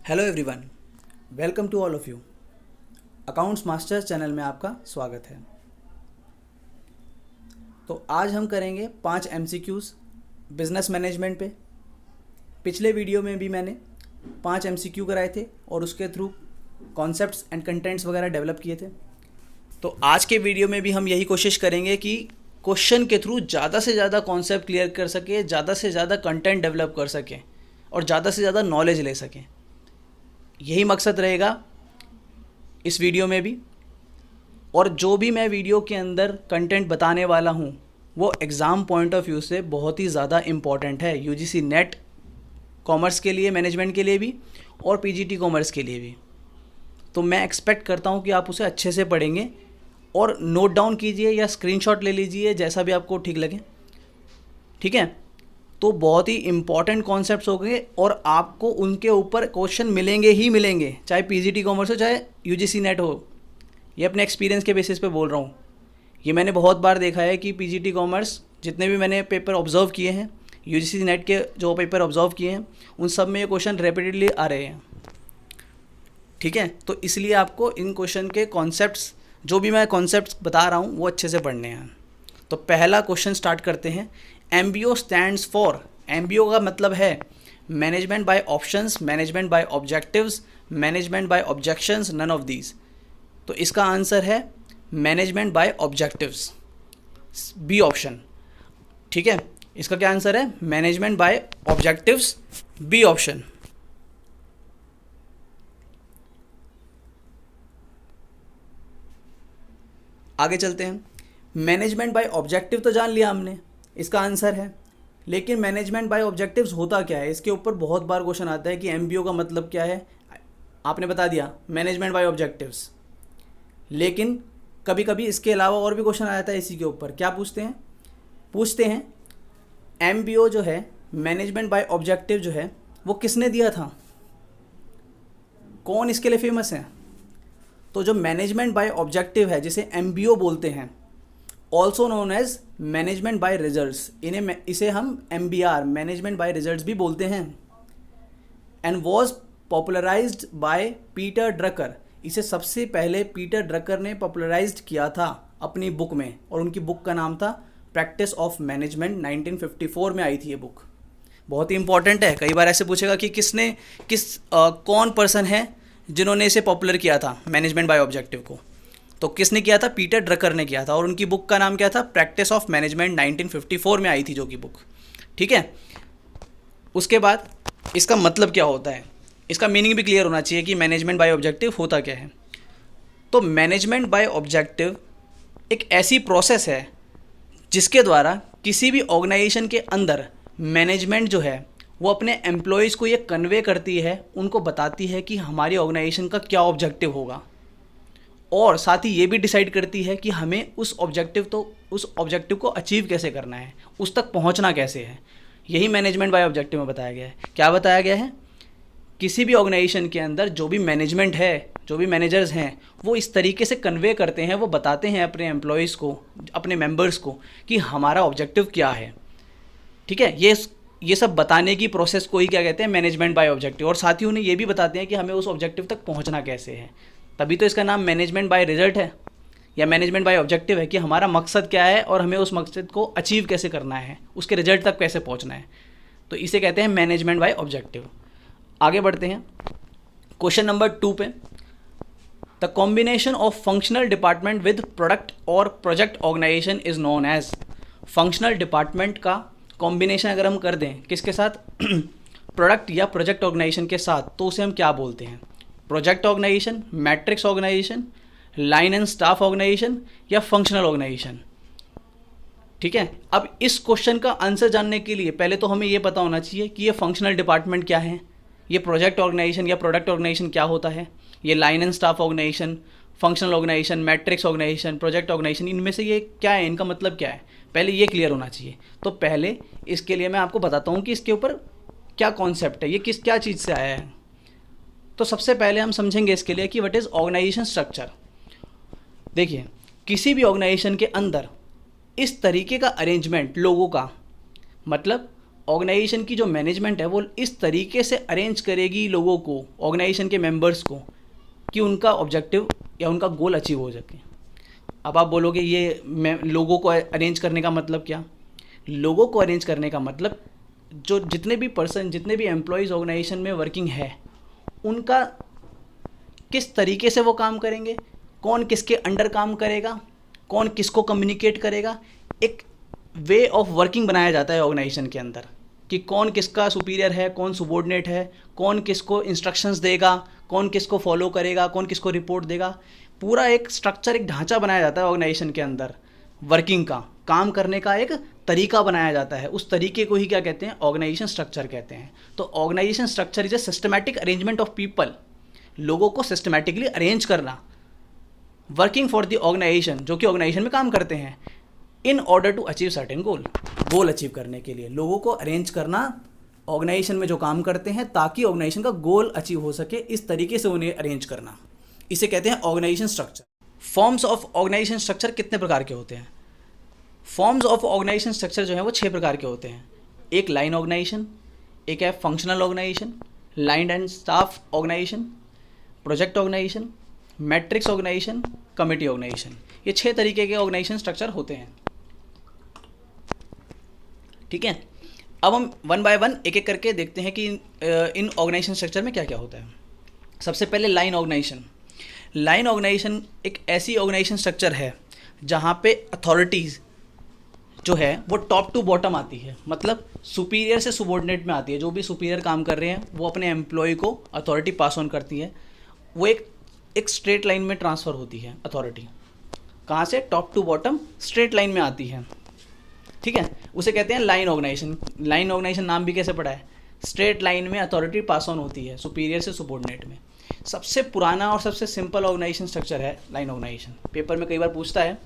Hello everyone, welcome to all of you. Accounts masters channel में आपका स्वागत है। तो आज हम करेंगे 5 MCQs बिजनेस मैनेजमेंट पे। पिछले वीडियो में भी मैंने 5 MCQ कराए थे और उसके थ्रू कॉन्सेप्ट्स एंड कंटेंट्स वगैरह डेवलप किए थे। तो आज के वीडियो में भी हम यही कोशिश करेंगे कि क्वेश्चन के थ्रू ज़्यादा से ज़्यादा कॉन्सेप्ट क्लियर कर सके, ज़्यादा से ज़्यादा कंटेंट डेवलप कर सकें और ज़्यादा से ज़्यादा नॉलेज ले सकें। यही मकसद रहेगा इस वीडियो में भी। और जो भी मैं वीडियो के अंदर कंटेंट बताने वाला हूँ वो एग्ज़ाम पॉइंट ऑफ व्यू से बहुत ही ज़्यादा इम्पॉर्टेंट है, UGC नेट कॉमर्स के लिए, मैनेजमेंट के लिए भी और PGT कॉमर्स के लिए भी। तो मैं एक्सपेक्ट करता हूँ कि आप उसे अच्छे से पढ़ेंगे और नोट डाउन कीजिए या स्क्रीनशॉट ले लीजिए, जैसा भी आपको ठीक लगे। ठीक है, तो बहुत ही इम्पॉर्टेंट कॉन्सेप्ट्स हो गए और आपको उनके ऊपर क्वेश्चन मिलेंगे ही मिलेंगे, चाहे PGT कॉमर्स हो चाहे UGC नेट हो। ये अपने एक्सपीरियंस के बेसिस पे बोल रहा हूँ। ये मैंने बहुत बार देखा है कि PGT कॉमर्स जितने भी मैंने पेपर ऑब्जर्व किए हैं, UGC नेट के जो पेपर ऑब्जर्व किए हैं, उन सब में ये क्वेश्चन रेपिटेडली आ रहे हैं। ठीक है, तो इसलिए आपको इन क्वेश्चन के कॉन्सेप्ट्स, जो भी मैं कॉन्सेप्ट्स बता रहा हूँ, वो अच्छे से पढ़ने हैं। तो पहला क्वेश्चन स्टार्ट करते हैं। MBO स्टैंड्स फॉर, MBO का मतलब है management by options, management by objectives, management by objections, none of these. तो इसका आंसर है management by objectives, B option. ठीक है, इसका क्या आंसर है? Management by objectives, B option. आगे चलते हैं। मैनेजमेंट बाय ऑब्जेक्टिव तो जान लिया हमने, इसका आंसर है। लेकिन मैनेजमेंट बाय ऑब्जेक्टिव्स होता क्या है? इसके ऊपर बहुत बार क्वेश्चन आता है कि MBO का मतलब क्या है। आपने बता दिया मैनेजमेंट बाय ऑब्जेक्टिव्स, लेकिन कभी कभी इसके अलावा और भी क्वेश्चन आ जाता है इसी के ऊपर। क्या पूछते हैं MBO जो है, मैनेजमेंट बाय ऑब्जेक्टिव जो है, वो किसने दिया था? कौन इसके लिए फेमस है? तो जो मैनेजमेंट बाय ऑब्जेक्टिव है, जिसे MBO बोलते हैं, also known as management by results, इसे हम MBR, मैनेजमेंट बाय रिजल्ट्स भी बोलते हैं। And was popularized by Peter Drucker, इसे सबसे पहले पीटर ड्रकर ने पॉपुलराइज्ड किया था अपनी बुक में, और उनकी बुक का नाम था प्रैक्टिस ऑफ मैनेजमेंट। 1954 में आई थी ये बुक। बहुत ही इंपॉर्टेंट है, कई बार ऐसे पूछेगा कि कौन पर्सन है जिन्होंने इसे पॉपुलर किया था मैनेजमेंट बाय ऑब्जेक्टिव को। तो किसने किया था? पीटर ड्रकर ने किया था, और उनकी बुक का नाम क्या था? Practice of management. 1954 में आई थी जो की बुक। ठीक है, उसके बाद इसका मतलब क्या होता है, इसका मीनिंग भी क्लियर होना चाहिए कि मैनेजमेंट बाय ऑब्जेक्टिव होता क्या है। तो मैनेजमेंट बाय ऑब्जेक्टिव एक ऐसी प्रोसेस है जिसके द्वारा किसी भी ऑर्गेनाइजेशन के अंदर मैनेजमेंट जो है वो अपने एम्प्लॉयज़ को ये कन्वे करती है, उनको बताती है कि हमारी ऑर्गेनाइजेशन का क्या ऑब्जेक्टिव होगा, और साथ ही ये भी डिसाइड करती है कि हमें उस ऑब्जेक्टिव को अचीव कैसे करना है, उस तक पहुंचना कैसे है। यही मैनेजमेंट बाय ऑब्जेक्टिव में बताया गया है। क्या बताया गया है? किसी भी ऑर्गेनाइजेशन के अंदर जो भी मैनेजमेंट है, जो भी मैनेजर्स हैं, वो इस तरीके से कन्वे करते हैं, वो बताते हैं अपने एम्प्लॉयज़ को, अपने मेंबर्स को, कि हमारा ऑब्जेक्टिव क्या है। ठीक है, ये सब बताने की प्रोसेस को ही क्या कहते हैं? Management by objective. और साथ ही उन्हें ये भी बताते हैं कि हमें उस ऑब्जेक्टिव तक पहुंचना कैसे है। तभी तो इसका नाम मैनेजमेंट बाय रिजल्ट है या मैनेजमेंट बाय ऑब्जेक्टिव है, कि हमारा मकसद क्या है और हमें उस मकसद को अचीव कैसे करना है, उसके रिजल्ट तक कैसे पहुंचना है। तो इसे कहते हैं मैनेजमेंट बाय ऑब्जेक्टिव। आगे बढ़ते हैं क्वेश्चन नंबर 2 पे। The combination of functional department with product और project organisation is known as. Functional department का कॉम्बिनेशन अगर हम कर दें किसके साथ? प्रोडक्ट या प्रोजेक्ट ऑर्गेनाइजेशन के साथ, तो उसे हम क्या बोलते हैं? Project organization, matrix organization, line and staff organization, या फंक्शनल ऑर्गेनाइजेशन। ठीक है, अब इस क्वेश्चन का आंसर जानने के लिए पहले तो हमें ये पता होना चाहिए कि ये फंक्शनल डिपार्टमेंट क्या है, ये प्रोजेक्ट ऑर्गेनाइजेशन या प्रोडक्ट ऑर्गेनाइजेशन क्या होता है, ये line and staff organization, functional organization, matrix organization, project organization, इनमें से ये क्या है, इनका मतलब क्या है, पहले ये क्लियर होना चाहिए। तो पहले इसके लिए मैं आपको बताता हूँ कि इसके ऊपर क्या कॉन्सेप्ट है, ये क्या चीज़ से आया है। तो सबसे पहले हम समझेंगे इसके लिए कि व्हाट इज़ ऑर्गेनाइजेशन स्ट्रक्चर। देखिए, किसी भी ऑर्गेनाइजेशन के अंदर इस तरीके का अरेंजमेंट लोगों का, मतलब ऑर्गेनाइजेशन की जो मैनेजमेंट है वो इस तरीके से अरेंज करेगी लोगों को, ऑर्गेनाइजेशन के मेंबर्स को, कि उनका ऑब्जेक्टिव या उनका गोल अचीव हो सके। अब आप बोलोगे ये मैं लोगों को अरेंज करने का मतलब क्या? लोगों को अरेंज करने का मतलब जो जितने भी पर्सन, जितने भी एम्प्लॉयज़ ऑर्गेनाइजेशन में वर्किंग है, उनका किस तरीके से वो काम करेंगे, कौन किसके अंडर काम करेगा, कौन किसको कम्युनिकेट करेगा, एक वे ऑफ वर्किंग बनाया जाता है ऑर्गेनाइजेशन के अंदर कि कौन किसका सुपीरियर है, कौन सुबॉर्डिनेट है, कौन किसको इंस्ट्रक्शंस देगा, कौन किसको फॉलो करेगा, कौन किसको रिपोर्ट देगा। पूरा एक स्ट्रक्चर, एक ढांचा बनाया जाता है ऑर्गेनाइजेशन के अंदर, वर्किंग का, काम करने का एक तरीका बनाया जाता है। उस तरीके को ही क्या कहते हैं? ऑर्गेनाइजेशन स्ट्रक्चर कहते हैं। तो organization structure is a systematic arrangement of people, लोगों को सिस्टमैटिकली अरेंज करना, वर्किंग फॉर द ऑर्गेनाइजेशन, जो कि ऑर्गेनाइजेशन में काम करते हैं, in order to achieve certain goal achieve करने के लिए लोगों को अरेंज करना ऑर्गेनाइजेशन में जो काम करते हैं, ताकि ऑर्गेनाइजेशन का गोल अचीव हो सके, इस तरीके से उन्हें अरेंज करना, इसे कहते हैं organization structure. Forms of organization structure कितने प्रकार के होते हैं? फॉर्म्स ऑफ ऑर्गेनाइजेशन स्ट्रक्चर जो है वो 6 प्रकार के होते हैं। एक लाइन ऑर्गेनाइजेशन, एक है functional organization, line and staff organization, project organization, matrix organization, committee organization. ये 6 तरीके के ऑर्गेनाइजेशन स्ट्रक्चर होते हैं। ठीक है, अब हम वन बाय वन एक एक करके देखते हैं कि इन ऑर्गेनाइजेशन स्ट्रक्चर में क्या क्या होता है। सबसे पहले लाइन ऑर्गेनाइजेशन। लाइन ऑर्गेनाइजेशन एक ऐसी ऑर्गेनाइजेशन स्ट्रक्चर है जहाँ पे अथॉरिटीज़ जो है वो टॉप टू बॉटम आती है, मतलब सुपीरियर से सुबॉर्डिनेट में आती है। जो भी सुपीरियर काम कर रहे हैं वो अपने एम्प्लॉय को अथॉरिटी पास ऑन करती है, वो एक स्ट्रेट लाइन में ट्रांसफ़र होती है अथॉरिटी। कहाँ से? Top to bottom straight line में आती है। ठीक है, उसे कहते हैं लाइन ऑर्गेनाइजेशन। लाइन ऑर्गेनाइजेशन नाम भी कैसे पड़ा है? स्ट्रेट लाइन में अथॉरिटी पास ऑन होती है सुपीरियर से सुबॉर्डिनेट में। सबसे पुराना और सबसे सिंपल ऑर्गेनाइजेशन स्ट्रक्चर है लाइन ऑर्गेनाइजेशन। पेपर में कई बार पूछता है,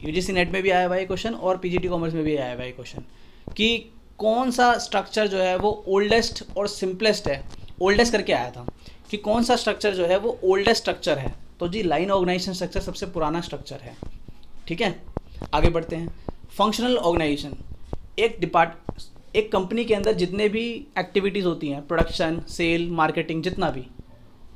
यूजीसी नेट में भी आया हुआ है क्वेश्चन और पीजीटी कॉमर्स में भी आया हुआ है क्वेश्चन, कि कौन सा स्ट्रक्चर जो है वो ओल्डेस्ट और सिंपलेस्ट है। ओल्डेस्ट करके आया था कि कौन सा स्ट्रक्चर जो है वो ओल्डेस्ट स्ट्रक्चर है, तो जी लाइन ऑर्गेनाइजेशन स्ट्रक्चर सबसे पुराना स्ट्रक्चर है। ठीक है, आगे बढ़ते हैं। फंक्शनल ऑर्गेनाइजेशन, एक कंपनी के अंदर जितने भी एक्टिविटीज़ होती हैं, प्रोडक्शन, सेल, मार्केटिंग, जितना भी,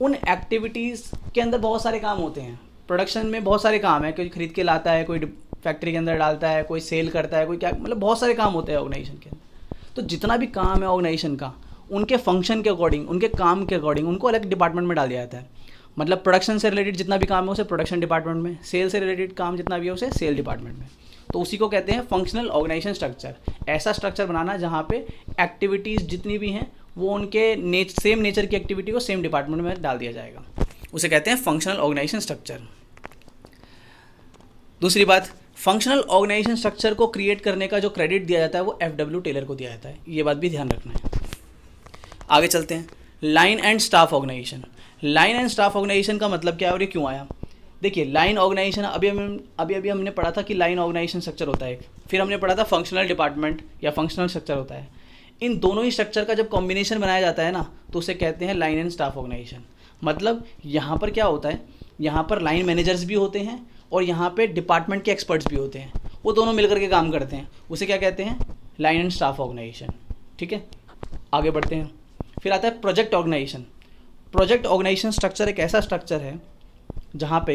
उन एक्टिविटीज़ के अंदर बहुत सारे काम होते हैं। प्रोडक्शन में बहुत सारे काम है, कोई खरीद के लाता है, कोई फैक्ट्री के अंदर डालता है, कोई सेल करता है, कोई क्या, मतलब बहुत सारे काम होते हैं ऑर्गेनाइजेशन के अंदर। तो जितना भी काम है ऑर्गेनाइजेशन का, उनके फंक्शन के अकॉर्डिंग, उनके काम के अकॉर्डिंग उनको अलग डिपार्टमेंट में डाल दिया जाता है। मतलब प्रोडक्शन से रिलेटेड जितना भी काम है उसे प्रोडक्शन डिपार्टमेंट में, सेल से रिलेटेड काम जितना भी है उसे सेल डिपार्टमेंट में। तो उसी को कहते हैं फंक्शनल ऑर्गेनाइजेशन स्ट्रक्चर। ऐसा स्ट्रक्चर बनाना जहाँ पे एक्टिविटीज़ जितनी भी हैं वो उनके सेम नेचर की एक्टिविटी को सेम डिपार्टमेंट में डाल दिया जाएगा, उसे कहते हैं फंक्शनल ऑर्गेनाइजेशन स्ट्रक्चर। दूसरी बात, फंक्शनल ऑर्गेनाइजेशन स्ट्रक्चर को क्रिएट करने का जो क्रेडिट दिया जाता है वो FW टेलर को दिया जाता है। ये बात भी ध्यान रखना है। आगे चलते हैं। Line and staff organization. Line and staff organization का मतलब क्या है और ये क्यों आया? देखिए, लाइन ऑर्गेनाइजेशन अभी हमने पढ़ा था कि लाइन ऑर्गेनाइजेशन स्ट्रक्चर होता है, फिर हमने पढ़ा था फंक्शनल डिपार्टमेंट या फंक्शनल स्ट्रक्चर होता है। इन दोनों ही स्ट्रक्चर का जब कॉम्बिनेशन बनाया जाता है ना, तो उसे कहते हैं लाइन एंड स्टाफ ऑर्गेनाइजेशन। मतलब यहाँ पर क्या होता है, यहाँ पर लाइन मैनेजर्स भी होते हैं और यहाँ पे डिपार्टमेंट के एक्सपर्ट्स भी होते हैं, वो दोनों मिलकर के काम करते हैं, उसे क्या कहते हैं? Line and staff organization. ठीक है, आगे बढ़ते हैं। फिर आता है project organization. Project organization structure एक ऐसा स्ट्रक्चर है जहाँ पे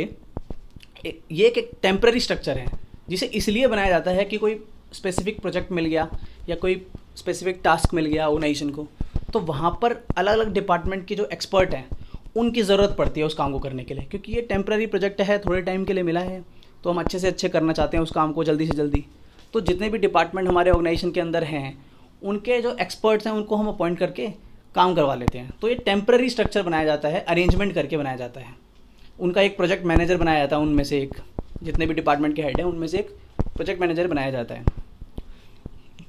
ये एक टेम्पररी स्ट्रक्चर है, जिसे इसलिए बनाया जाता है कि कोई स्पेसिफिक प्रोजेक्ट मिल गया या कोई स्पेसिफिक टास्क मिल गया ऑर्गेनाइजेशन को, तो वहाँ पर अलग अलग डिपार्टमेंट के जो एक्सपर्ट हैं उनकी ज़रूरत पड़ती है उस काम को करने के लिए, क्योंकि ये टेम्पररी प्रोजेक्ट है, थोड़े टाइम के लिए मिला है, तो हम अच्छे से अच्छे करना चाहते हैं उस काम को जल्दी से जल्दी। तो जितने भी डिपार्टमेंट हमारे ऑर्गेनाइजेशन के अंदर हैं, उनके जो एक्सपर्ट्स हैं उनको हम अपॉइंट करके काम करवा लेते हैं। तो ये टेम्पररी स्ट्रक्चर बनाया जाता है, अरेंजमेंट करके बनाया जाता है। उनका एक प्रोजेक्ट मैनेजर बनाया जाता है, उनमें से एक, जितने भी डिपार्टमेंट के हेड हैं उनमें से एक प्रोजेक्ट मैनेजर बनाया जाता है।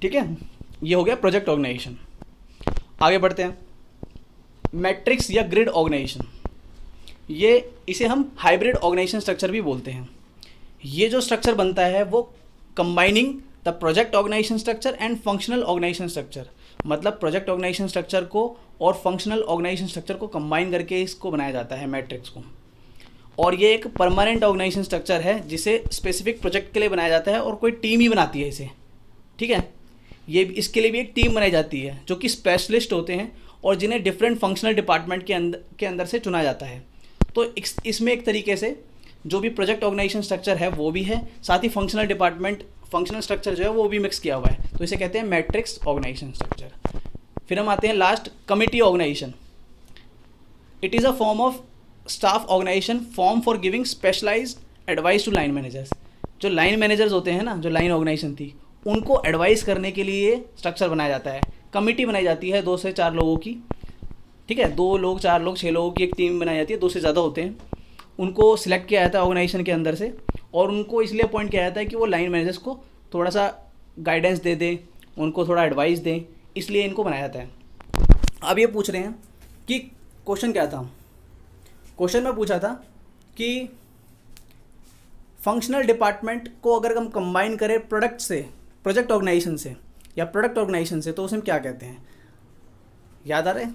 ठीक है, ये हो गया प्रोजेक्ट ऑर्गेनाइजेशन। आगे बढ़ते हैं। मैट्रिक्स या ग्रिड ऑर्गेनाइजेशन, इसे हम हाइब्रिड ऑर्गेनाइजेशन स्ट्रक्चर भी बोलते हैं। ये जो स्ट्रक्चर बनता है वो combining the project organization structure and functional organization structure, मतलब प्रोजेक्ट ऑर्गेनाइजेशन स्ट्रक्चर को और फंक्शनल ऑर्गेनाइजेशन स्ट्रक्चर को कंबाइन करके इसको बनाया जाता है, मैट्रिक्स को। और ये एक परमानेंट ऑर्गेनाइजेशन स्ट्रक्चर है जिसे स्पेसिफिक प्रोजेक्ट के लिए बनाया जाता है और कोई टीम ही बनाती है इसे। ठीक है, ये इसके लिए भी एक टीम बनाई जाती है जो कि स्पेशलिस्ट होते हैं और जिन्हें डिफरेंट फंक्शनल डिपार्टमेंट के अंदर से चुना जाता है। तो इसमें एक तरीके से जो भी प्रोजेक्ट ऑर्गेनाइजेशन स्ट्रक्चर है वो भी है, साथ ही फंक्शनल स्ट्रक्चर जो है वो भी मिक्स किया हुआ है, तो इसे कहते हैं मैट्रिक्स ऑर्गेनाइजेशन स्ट्रक्चर। फिर हम आते हैं last, committee organization. It is a form of staff organization form for giving specialized advice to line managers. जो लाइन मैनेजर्स होते हैं ना, जो लाइन ऑर्गेनाइजेशन थी, उनको एडवाइस करने के लिए स्ट्रक्चर बनाया जाता है। कमिटी बनाई जाती है 2 से 4 लोगों की, ठीक है, 2 लोग 4 लोग 6 लोगों की एक टीम बनाई जाती है, 2 से ज़्यादा होते हैं। उनको सिलेक्ट किया जाता है ऑर्गेनाइजेशन के अंदर से, और उनको इसलिए अपॉइंट किया जाता है कि वो लाइन मैनेजर्स को थोड़ा सा गाइडेंस दे दें, उनको थोड़ा एडवाइस दें, इसलिए इनको बनाया जाता है। अब ये पूछ रहे हैं कि क्वेश्चन क्या था। क्वेश्चन में पूछा था कि फंक्शनल डिपार्टमेंट को अगर हम कंबाइन करें प्रोजेक्ट ऑर्गेनाइजेशन से या प्रोडक्ट ऑर्गेनाइजेशन से, तो उसे हम क्या कहते हैं, याद आ रहा है?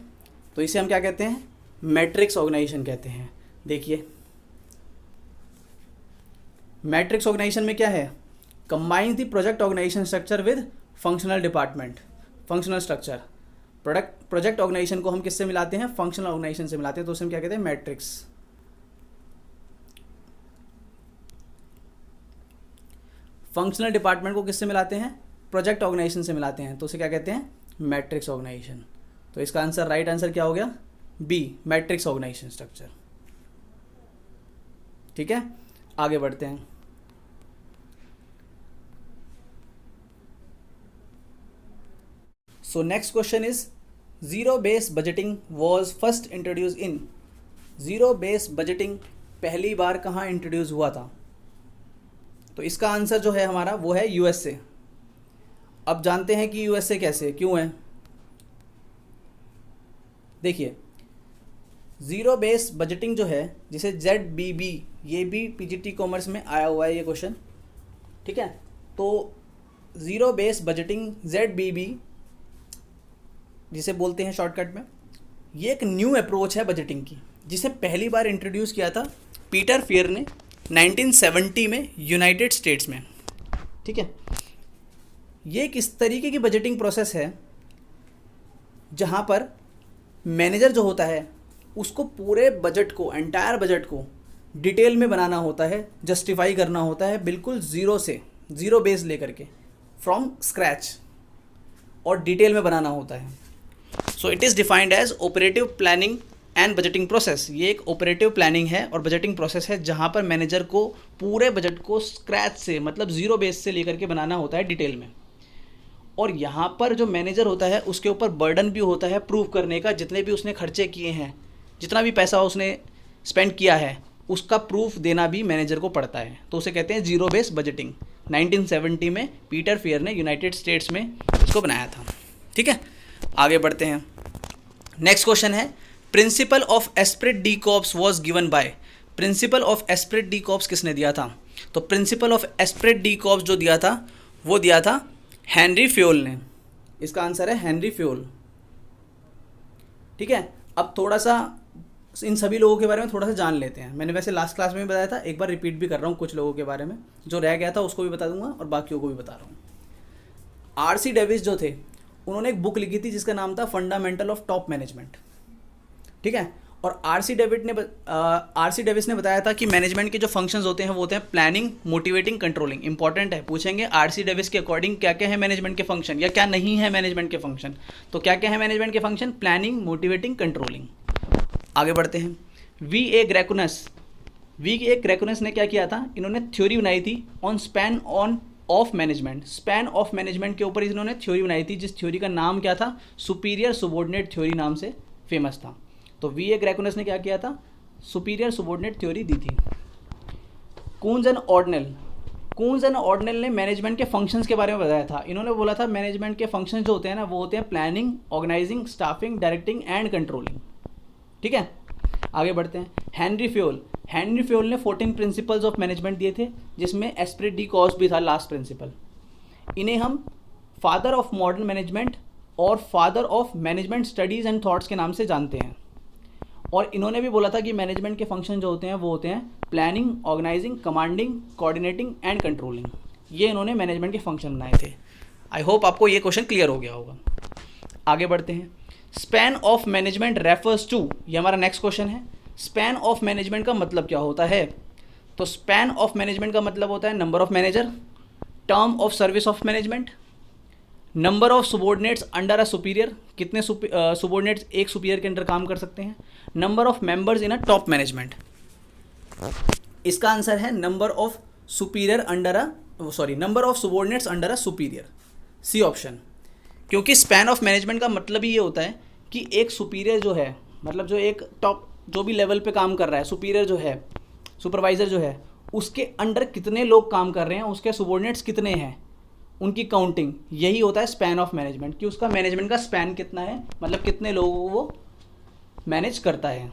तो इसे हम क्या कहते हैं, मैट्रिक्स ऑर्गेनाइजेशन कहते हैं। देखिए मैट्रिक्स ऑर्गेनाइजेशन में क्या है, combine the project organization structure with functional department, functional structure. Project organization को हम किससे मिलाते हैं, फंक्शनल ऑर्गेनाइजेशन से मिलाते हैं, तो उसे हम क्या कहते हैं, मैट्रिक्स। फंक्शनल डिपार्टमेंट को किससे मिलाते हैं, प्रोजेक्ट ऑर्गेनाइजेशन से मिलाते हैं, तो उसे क्या कहते हैं, मैट्रिक्स ऑर्गेनाइजेशन। तो इसका आंसर, राइट आंसर क्या हो गया, बी, मैट्रिक्स ऑर्गेनाइजेशन स्ट्रक्चर। ठीक है, आगे बढ़ते हैं। So next question is zero base budgeting was first introduce in. Zero base budgeting पहली बार कहाँ इंट्रोड्यूस हुआ था? तो इसका आंसर जो है हमारा वो है यूएसए। अब जानते हैं कि यूएसए कैसे, क्यों है। देखिए ज़ीरो बेस बजटिंग जो है, जिसे ZBB, ये भी PGT कॉमर्स में आया हुआ है ये क्वेश्चन, ठीक है। तो ज़ीरो बेस बजटिंग ZBB जिसे बोलते हैं शॉर्टकट में, ये एक न्यू अप्रोच है बजटिंग की, जिसे पहली बार इंट्रोड्यूस किया था पीटर फेयर ने 1970 में यूनाइटेड स्टेट्स में, ठीक है। ये किस तरीके की बजटिंग प्रोसेस है जहाँ पर मैनेजर जो होता है उसको पूरे बजट को, एंटायर बजट को डिटेल में बनाना होता है, जस्टिफाई करना होता है बिल्कुल ज़ीरो से, ज़ीरो बेस लेकर के, फ्रॉम स्क्रैच, और डिटेल में बनाना होता है। So it is defined as operative planning and budgeting process. ये एक ऑपरेटिव प्लानिंग है और बजटिंग प्रोसेस है जहाँ पर मैनेजर को पूरे बजट को स्क्रैच से, मतलब ज़ीरो बेस से लेकर के बनाना होता है डिटेल में। और यहाँ पर जो मैनेजर होता है उसके ऊपर बर्डन भी होता है प्रूव करने का, जितने भी उसने खर्चे किए हैं, जितना भी पैसा उसने स्पेंड किया है, उसका प्रूफ देना भी मैनेजर को पड़ता है। तो उसे कहते हैं ज़ीरो बेस बजटिंग। 1970 में पीटर फेयर ने यूनाइटेड स्टेट्स में इसको बनाया था, ठीक है। आगे बढ़ते हैं। नेक्स्ट क्वेश्चन है, principle of esprit de corps was given by. Principle of esprit de corps किसने दिया था? तो principle of esprit de corps जो दिया था वो दिया था हेनरी फ्योल ने। इसका आंसर है हेनरी फ्योल, ठीक है। अब थोड़ा सा इन सभी लोगों के बारे में थोड़ा सा जान लेते हैं। मैंने वैसे लास्ट क्लास में भी बताया था, एक बार रिपीट भी कर रहा हूँ कुछ लोगों के बारे में, जो रह गया था उसको भी बता दूंगा और बाकियों को भी बता रहा हूँ। RC डेविस जो थे, उन्होंने एक बुक लिखी थी जिसका नाम था फंडामेंटल ऑफ टॉप मैनेजमेंट, ठीक है। और RC डेविस ने बताया था कि मैनेजमेंट के जो फंक्शंस होते हैं वो होते हैं प्लानिंग, मोटिवेटिंग, कंट्रोलिंग। इंपॉर्टेंट है, पूछेंगे RC डेविस के अकॉर्डिंग क्या क्या है मैनेजमेंट के फंक्शन या क्या नहीं है मैनेजमेंट के फंक्शन। तो क्या क्या है मैनेजमेंट के फंक्शन? Planning, motivating, controlling. आगे बढ़ते हैं। V.A. ग्रेकुनस ने क्या किया था? इन्होंने थ्योरी बनाई थी on span of management. Span of management के ऊपर इन्होंने थ्योरी बनाई थी, जिस थ्योरी का नाम क्या था? सुपीरियर सुबॉर्डिनेट थ्योरी नाम से फेमस था। तो V.A. ग्रेकुनस ने क्या किया था? सुपीरियर सुबॉर्डिनेट थ्योरी दी थी। कून्स एंड ऑर्डनेल ने मैनेजमेंट के फंक्शंस के बारे में बताया था। इन्होंने बोला था मैनेजमेंट के फंक्शंस जो होते हैं ना, वो होते हैं planning, organizing, staffing, directing and controlling, ठीक है। आगे बढ़ते हैं। हेनरी फ्योल ने 14 प्रिंसिपल्स ऑफ मैनेजमेंट दिए थे, जिसमें एस्प्रेट डी कॉर्प्स भी था लास्ट प्रिंसिपल। इन्हें हम फादर ऑफ मॉडर्न मैनेजमेंट और father of management studies and thoughts के नाम से जानते हैं। और इन्होंने भी बोला था कि मैनेजमेंट के फंक्शन जो होते हैं वो होते हैं planning, organizing, commanding, coordinating and controlling. ये इन्होंने मैनेजमेंट के फंक्शन बनाए थे। आई होप आपको ये क्वेश्चन क्लियर हो गया होगा। आगे बढ़ते हैं। Span of management refers to, ये हमारा नेक्स्ट क्वेश्चन है। स्पैन ऑफ मैनेजमेंट का मतलब क्या होता है? तो स्पैन ऑफ मैनेजमेंट का मतलब होता है number of manager, term of service of management, number of subordinates under a superior, कितने सुबॉर्डिनेट्स एक सुपीरियर के अंडर काम कर सकते हैं, number of members in a top management. इसका आंसर है number of superior under number of subordinates under a superior, C option. क्योंकि स्पैन ऑफ मैनेजमेंट का मतलब ही ये होता है कि एक सुपीरियर जो है, मतलब जो एक टॉप जो भी लेवल पे काम कर रहा है, सुपीरियर जो है, सुपरवाइज़र जो है, उसके अंडर कितने लोग काम कर रहे हैं, उसके सुबॉर्डिनेट्स कितने हैं, उनकी काउंटिंग, यही होता है स्पैन ऑफ मैनेजमेंट, कि उसका मैनेजमेंट का स्पैन कितना है, मतलब कितने लोगों को वो मैनेज करता है।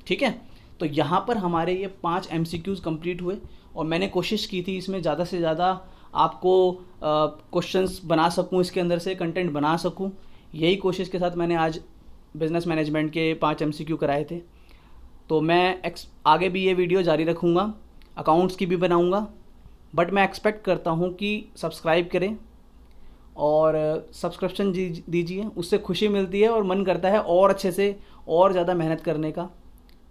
ठीक है, तो यहाँ पर हमारे ये 5 MCQs कंप्लीट हुए और मैंने कोशिश की थी इसमें ज़्यादा से ज़्यादा आपको क्वेश्चंस बना सकूँ, इसके अंदर से कंटेंट बना सकूँ। यही कोशिश के साथ मैंने आज बिज़नेस मैनेजमेंट के 5 MCQ कराए थे। तो मैं आगे भी ये वीडियो जारी रखूँगा, अकाउंट्स की भी बनाऊँगा, बट मैं एक्सपेक्ट करता हूँ कि सब्सक्राइब करें और सब्सक्रिप्शन दीजिए, उससे खुशी मिलती है और मन करता है और अच्छे से और ज़्यादा मेहनत करने का।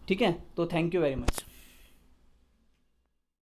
ठीक है, तो थैंक यू वेरी मच।